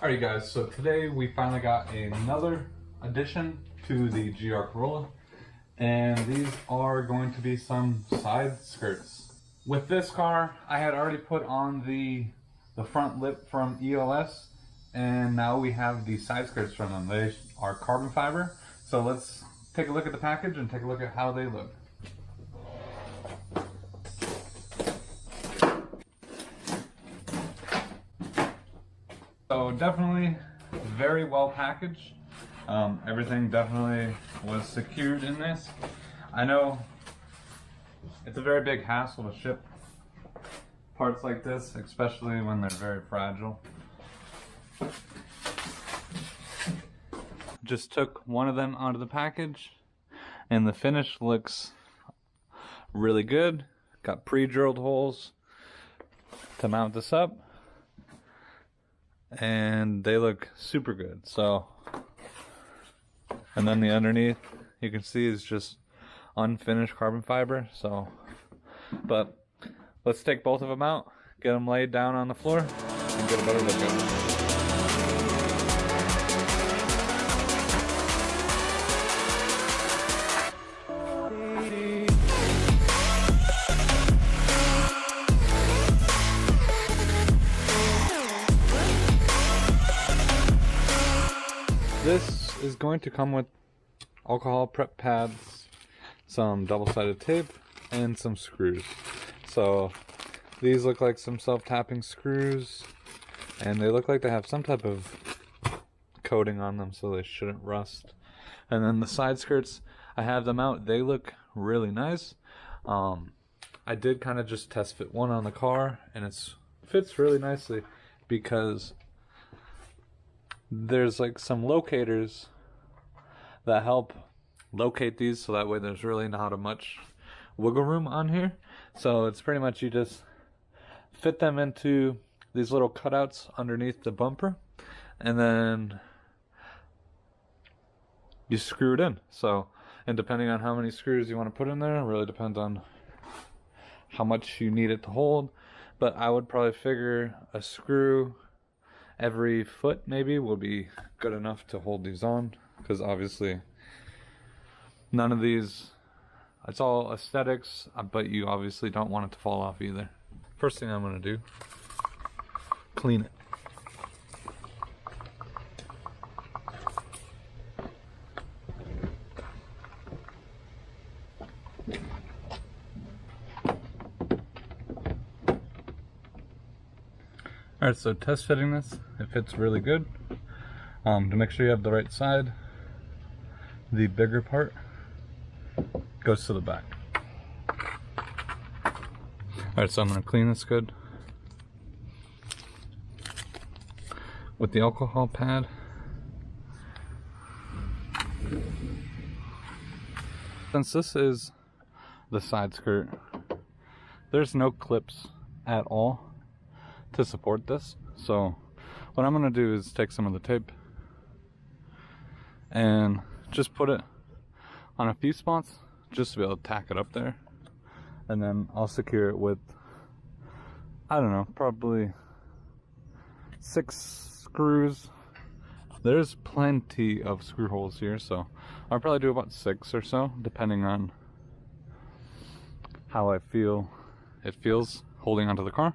Alright guys, so today we finally got another addition to the GR Corolla, and these are going to be some side skirts. With this car, I had already put on the front lip from EOS, and now we have the side skirts from them. They are carbon fiber, so let's take a look at the package and take a look at how they look. So definitely very well packaged. Everything definitely was secured in this. I know it's a very big hassle to ship parts like this, especially when they're very fragile. Just took one of them out of the package, and the finish looks really good. Got pre-drilled holes to mount this up, and they look super good. So, and then the underneath you can see is just unfinished carbon fiber. So, but let's take both of them out, get them laid down on the floor, and get a better look at them. This is going to come with alcohol prep pads, some double-sided tape, and some screws. So these look like some self-tapping screws, and they look like they have some type of coating on them, so they shouldn't rust. And then the side skirts, I have them out. They look really nice. I did kind of just test fit one on the car, and it fits really nicely because there's like some locators that help locate these, so that way there's really not much wiggle room on here. So it's pretty much you just fit them into these little cutouts underneath the bumper, and then you screw it in. So, and depending on how many screws you want to put in there, it really depends on how much you need it to hold. But I would probably figure a screw every foot maybe will be good enough to hold these on, because obviously none of these, it's all aesthetics, but you obviously don't want it to fall off either. First thing I'm going to do, clean it. Alright, so test fitting this, it fits really good. To make sure you have the right side, the bigger part goes to the back. Alright, so I'm going to clean this good with the alcohol pad. Since this is the side skirt, there's no clips at all to support this. So what I'm going to do is take some of the tape and just put it on a few spots just to be able to tack it up there, and then I'll secure it with, I don't know, probably 6 screws. There's plenty of screw holes here, so I'll probably do about 6 or so, depending on how I feel it feels holding onto the car.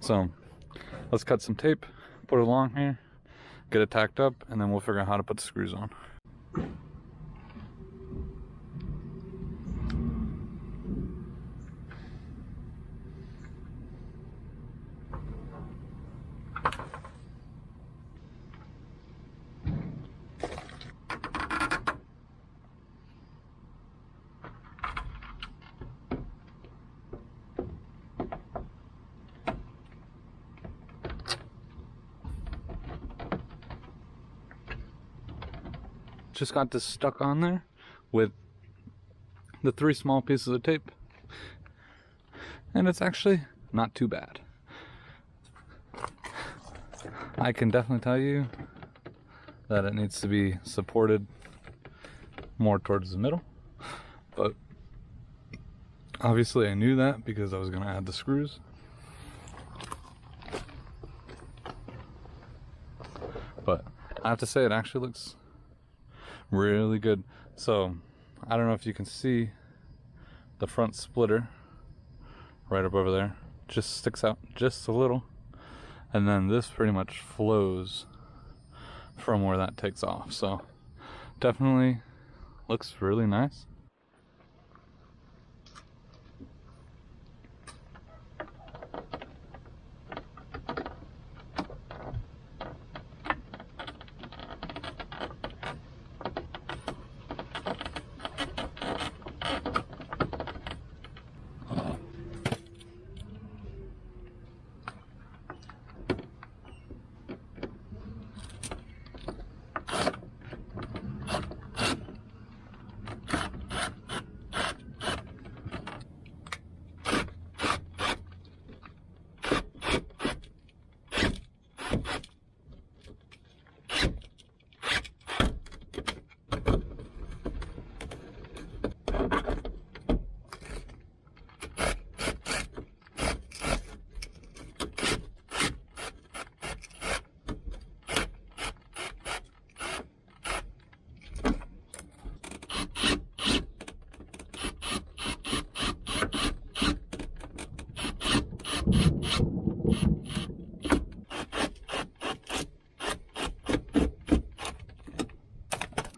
So let's cut some tape, put it along here, get it tacked up, and then we'll figure out how to put the screws on. Just got this stuck on there with the 3 small pieces of tape, and it's actually not too bad. I can definitely tell you that it needs to be supported more towards the middle, but obviously I knew that because I was going to add the screws. but I have to say it actually looks really good. So I don't know if you can see the front splitter right up over there, just sticks out just a little, and then this pretty much flows from where that takes off. So definitely looks really nice.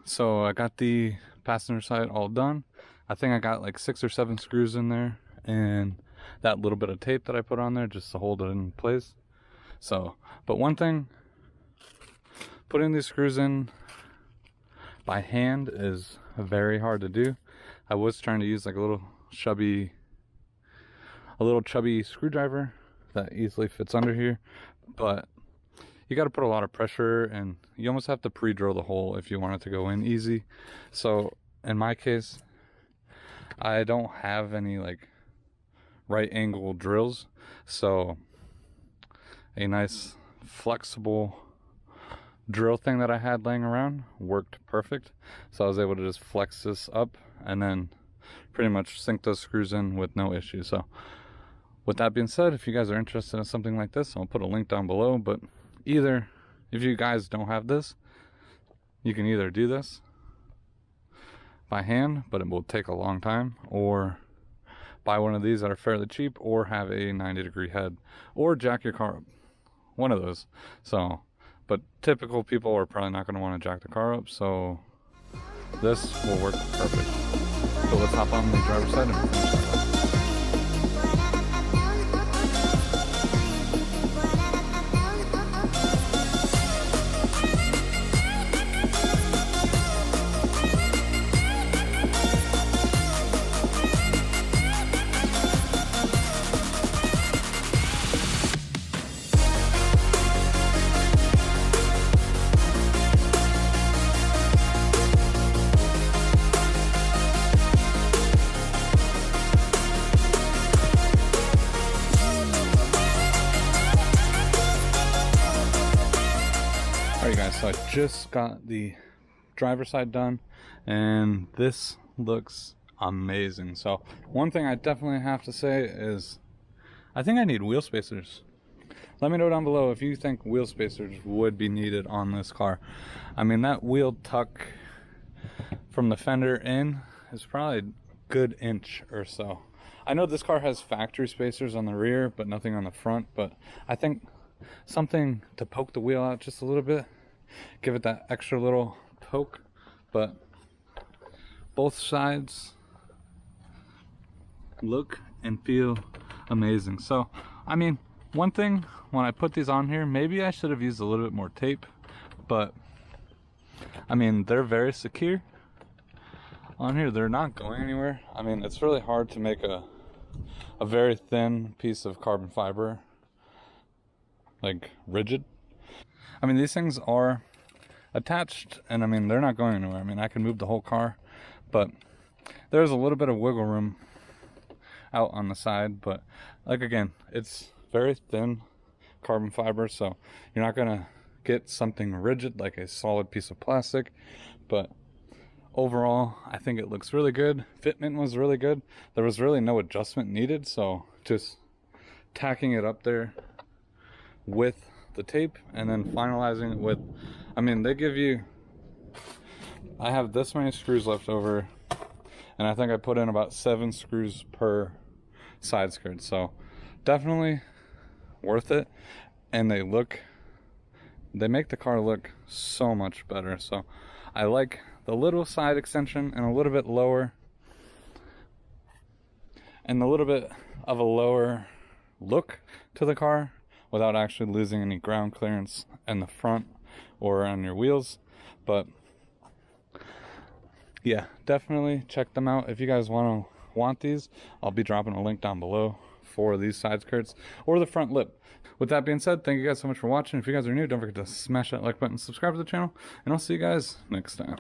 So I got the passenger side all done. I think I got like 6 or 7 screws in there, and that little bit of tape that I put on there just to hold it in place. So, but one thing, putting these screws in by hand is very hard to do. I was trying to use like a little chubby screwdriver that easily fits under here, but you got to put a lot of pressure, and you almost have to pre-drill the hole if you want it to go in easy. So in my case, I don't have any like right angle drills, so a nice flexible drill thing that I had laying around worked perfect. So I was able to just flex this up and then pretty much sink those screws in with no issue. So with that being said, if you guys are interested in something like this, I'll put a link down below. But either, if you guys don't have this, you can either do this by hand, but it will take a long time, or buy one of these that are fairly cheap, or have a 90-degree head, or jack your car up. One of those. So, but typical people are probably not going to want to jack the car up, so this will work perfect. So let's hop on the driver's side and finish that up. Alright guys, so I just got the driver's side done, and this looks amazing. So one thing I definitely have to say is I think I need wheel spacers. Let me know down below if you think wheel spacers would be needed on this car. I mean, that wheel tuck from the fender in is probably a good inch or so. I know this car has factory spacers on the rear, but nothing on the front, but I think something to poke the wheel out just a little bit, give it that extra little poke. But both sides look and feel amazing. So I mean, one thing, when I put these on here, maybe I should have used a little bit more tape, but I mean, they're very secure on here. They're not going anywhere. I mean, it's really hard to make a very thin piece of carbon fiber like rigid. I mean, these things are attached, and I mean, they're not going anywhere. I mean, I can move the whole car, but there's a little bit of wiggle room out on the side. But like, again, it's very thin carbon fiber, so you're not gonna get something rigid like a solid piece of plastic. But overall, I think it looks really good. Fitment was really good. There was really no adjustment needed, so just tacking it up there with the tape and then finalizing it with I mean, they give you, I have this many screws left over, and I think I put in about 7 screws per side skirt, so definitely worth it. And they make the car look so much better. So I like the little side extension and a little bit lower, and a little bit of a lower look to the car without actually losing any ground clearance in the front or on your wheels. But yeah, definitely check them out if you guys want these. I'll be dropping a link down below for these side skirts or the front lip. With that being said, thank you guys so much for watching. If you guys are new, don't forget to smash that like button, subscribe to the channel, and I'll see you guys next time.